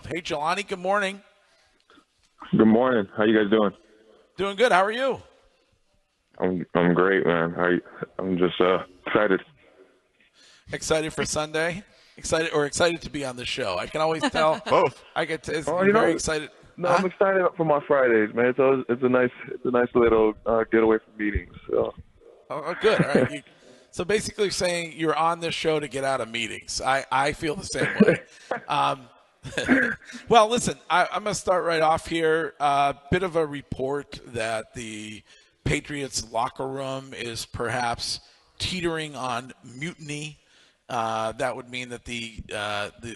of. Hey, Jahlani, good morning. Good morning. How you guys doing? Doing good. How are you? I'm great, man. I'm just excited. Excited for Sunday? Excited to be on the show? I can always tell. Both. I get to. Oh, You're very excited. No, Huh? I'm excited for my Fridays, man. It's a nice little getaway from meetings. So. Oh, good. All right. So basically, saying you're on this show to get out of meetings. I feel the same way. Well, listen, I'm going to start right off here. Bit of a report that the Patriots locker room is perhaps teetering on mutiny. That would mean that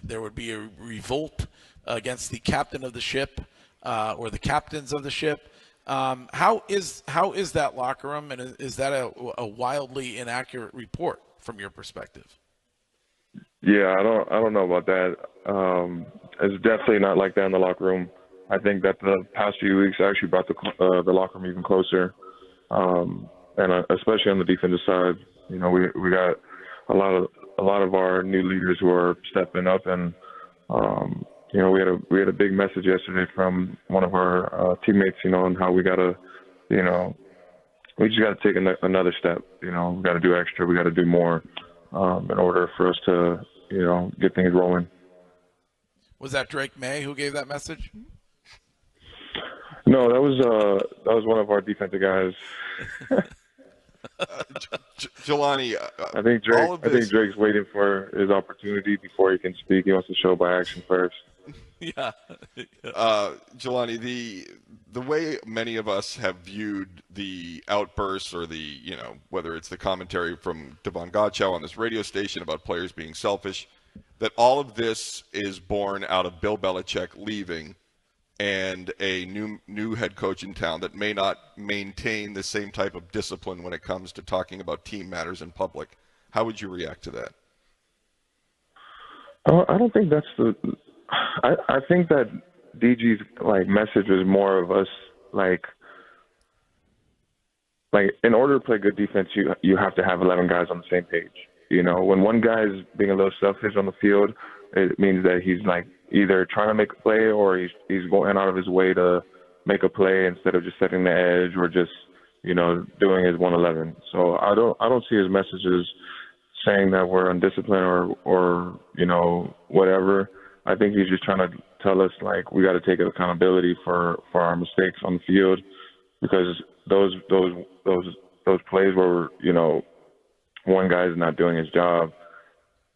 there would be a revolt against the captain of the ship or the captains of the ship. How is that locker room, and is that a wildly inaccurate report from your perspective? Yeah, I don't know about that. It's definitely not like that in the locker room. I think that the past few weeks actually brought the locker room even closer, and especially on the defensive side. You know, we got a lot of our new leaders who are stepping up, and you know, we had a big message yesterday from one of our teammates. You know, on how we gotta, you know, we just gotta take another step. You know, we gotta do extra. We gotta do more in order for us to, you know, get things rolling. Was that Drake May who gave that message? No, that was one of our defensive guys. Jahlani, I think Drake's waiting for his opportunity before he can speak. He wants to show by action first. Yeah. Jahlani, the way many of us have viewed the outbursts or the, you know, whether it's the commentary from Devon Godchow on this radio station about players being selfish, that all of this is born out of Bill Belichick leaving and a new head coach in town that may not maintain the same type of discipline when it comes to talking about team matters in public. How would you react to that? I don't think that's I think that DG's message is more of us like in order to play good defense, you have to have 11 guys on the same page. You know, when one guy is being a little selfish on the field, it means that he's either trying to make a play or he's going out of his way to make a play instead of just setting the edge or just, you know, doing his 111. So I don't see his messages saying that we're undisciplined or you know, whatever. I think he's just trying to tell us we got to take accountability for our mistakes on the field, because those plays where, you know, one guy's not doing his job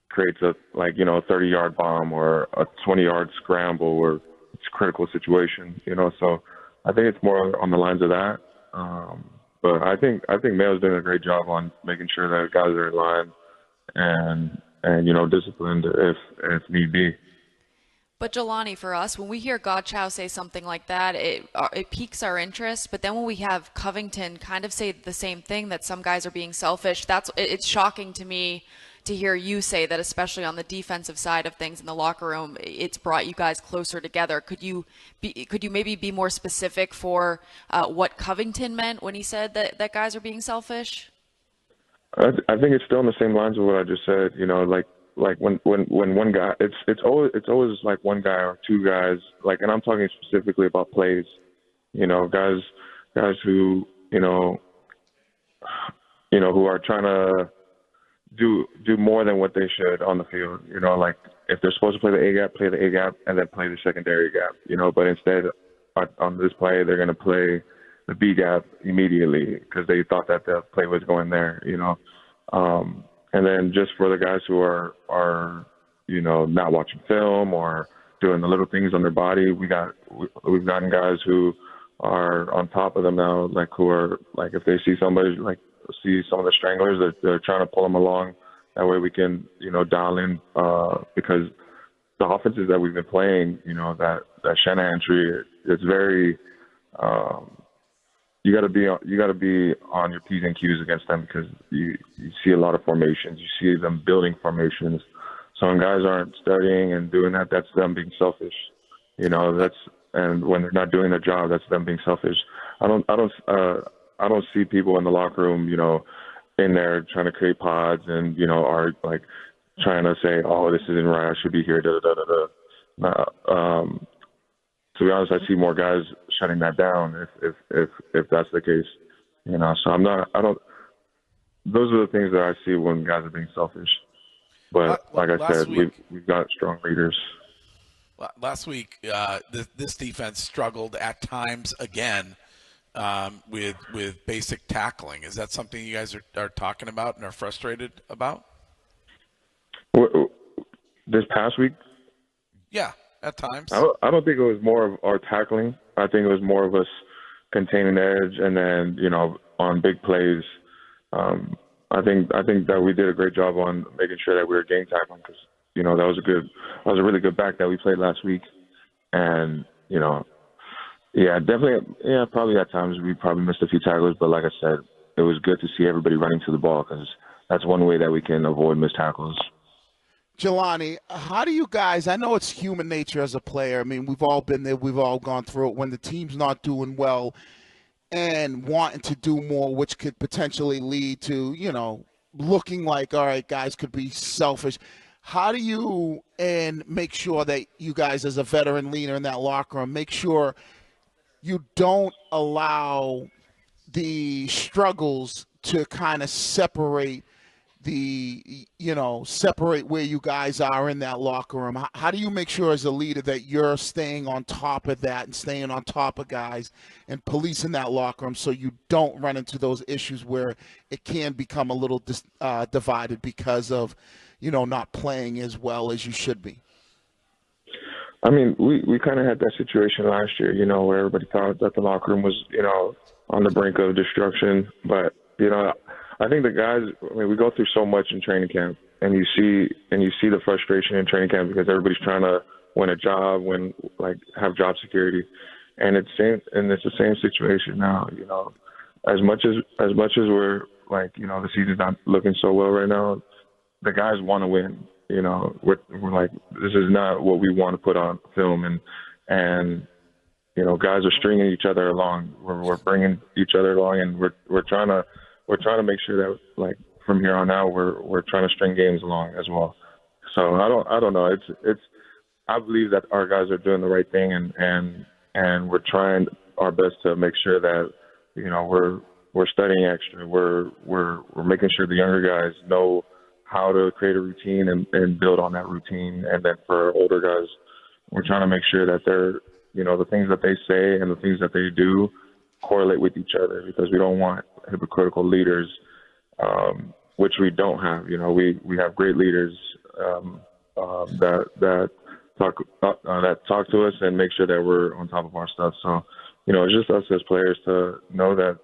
creates a 30-yard bomb or a 20-yard scramble or it's a critical situation, you know. So I think it's more on the lines of that. But I think Mayo's doing a great job on making sure that guys are in line and you know, disciplined if need be. But Jahlani, for us, when we hear Godchow say something like that, it piques our interest. But then when we have Covington kind of say the same thing, that some guys are being selfish, it's shocking to me to hear you say that, especially on the defensive side of things in the locker room, it's brought you guys closer together. Could you maybe be more specific for what Covington meant when he said that guys are being selfish? I think it's still in the same lines of what I just said. You know, like when one guy, it's always like one guy or two guys. And I'm talking specifically about plays. You know, guys who who are trying to do more than what they should on the field. You know, like if they're supposed to play the A gap, play the A gap, and then play the secondary gap. You know, but instead on this play, they're going to play the B gap immediately because they thought that the play was going there. You know, and then just for the guys who are you know, not watching film or doing the little things on their body, we've gotten guys who are on top of them now, who are if they see somebody see some of the stranglers, they're trying to pull them along. That way we can, you know, dial in because the offenses that we've been playing, you know, that Shanahan tree, it's very you got to be on your P's and Q's against them because you see a lot of formations. You see them building formations. So when guys aren't studying and doing that, that's them being selfish. You know, and when they're not doing their job, that's them being selfish. I don't see people in the locker room, you know, in there trying to create pods and, you know, are trying to say, oh, this isn't right, I should be here, da da da da. To be honest, I see more guys shutting that down if that's the case. So I don't. Those are the things that I see when guys are being selfish. But like I said, we've got strong leaders. Last week, this defense struggled at times again with basic tackling. Is that something you guys are talking about and are frustrated about? This past week? Yeah, at times. I don't think it was more of our tackling. I think it was more of us containing the edge, and then on big plays. I think that we did a great job on making sure that we were game tackling because that was a really good back that we played last week, and probably at times we probably missed a few tackles, but like I said, it was good to see everybody running to the ball because that's one way that we can avoid missed tackles. Jahlani, how do you guys – I know it's human nature as a player. I mean, we've all been there. We've all gone through it when the team's not doing well and wanting to do more, which could potentially lead to, looking like, all right, guys could be selfish. How do you make sure that you guys as a veteran leader in that locker room make sure you don't allow the struggles to kind of separate separate where you guys are in that locker room? How do you make sure as a leader that you're staying on top of that and staying on top of guys and policing that locker room so you don't run into those issues where it can become a little divided because of, not playing as well as you should be? I mean, we kind of had that situation last year, where everybody thought that the locker room was, on the brink of destruction. But, I think the guys, we go through so much in training camp, and you see the frustration in training camp because everybody's trying to win a job, have job security, and it's the same situation now. As much as we're the season's not looking so well right now, the guys want to win. We're like, this is not what we want to put on film, and guys are stringing each other along. We're bringing each other along, and we're trying to make sure that from here on out we're trying to string games along as well. So I don't know. I believe that our guys are doing the right thing, and we're trying our best to make sure that we're studying extra. We're making sure the younger guys know how to create a routine and build on that routine. And then for older guys, we're trying to make sure that they're the things that they say and the things that they do correlate with each other, because we don't want hypocritical leaders, which we don't have. We have great leaders that talk to us and make sure that we're on top of our stuff. So, it's just us as players to know that,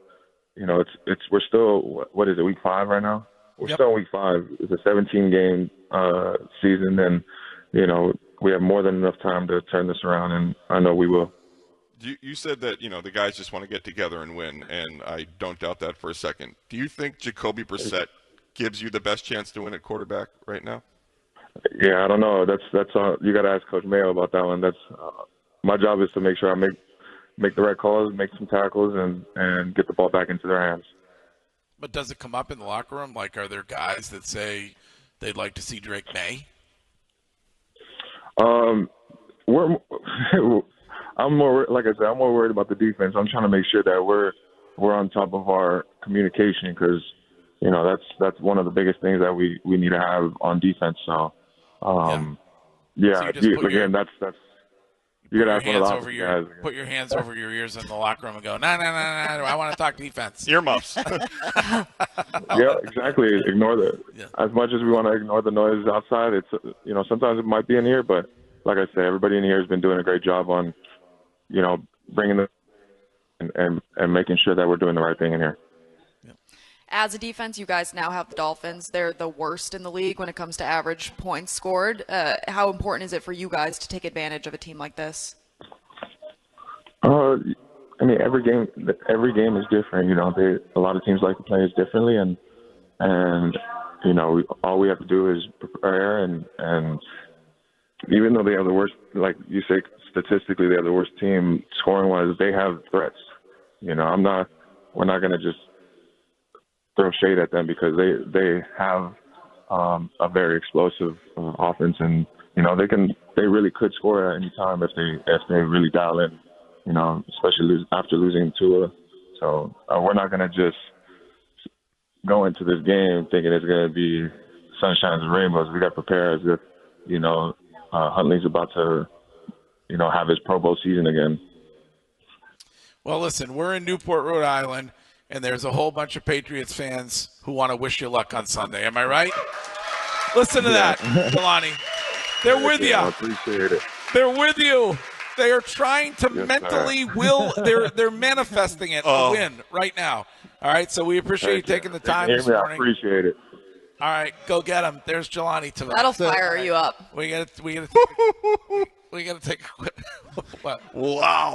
we're still, what is it, week 5 right now? We're still in week 5. It's a 17-game season, and, we have more than enough time to turn this around, and I know we will. You said that, the guys just want to get together and win, and I don't doubt that for a second. Do you think Jacoby Brissett gives you the best chance to win at quarterback right now? Yeah, I don't know. That's you got to ask Coach Mayo about that one. That's my job is to make sure I make the right calls, make some tackles, and get the ball back into their hands. But does it come up in the locker room? Are there guys that say they'd like to see Drake May? I'm more, like I said, I'm more worried about the defense. I'm trying to make sure that we're on top of our communication, because that's one of the biggest things that we need to have on defense. So, that's you got to ask one of the opposite guys. Put your hands over your ears in the locker room and go, no, I want to talk defense. Earmuffs. Yeah, exactly. Ignore as much as we want to ignore the noise outside. It's sometimes it might be in here, but like I said, everybody in here has been doing a great job on bringing the and making sure that we're doing the right thing in here. As a defense, you guys now have the Dolphins. They're the worst in the league when it comes to average points scored. How important is it for you guys to take advantage of a team like this? Every game is different. A lot of teams like to play us differently, and all we have to do is prepare. And even though they have the worst, like you say, statistically they have the worst team scoring wise, they have threats. We're not going to just throw shade at them, because they have a very explosive offense, and they really could score at any time if they really dial in, especially after losing Tua. So we're not going to just go into this game thinking it's going to be sunshines and rainbows. We got to prepare as if, Huntley's about to, have his Pro Bowl season again. Well, listen, we're in Newport, Rhode Island, and there's a whole bunch of Patriots fans who want to wish you luck on Sunday. Am I right? Listen to that, Jahlani. They're with you. I appreciate it. They're with you. They are trying to mentally will. They're manifesting it a win right now. All right, so we appreciate you taking the time this morning. I appreciate it. All right, go get them. There's Jahlani Tavai. That'll fire you up. We gotta take a quick. What? Wow.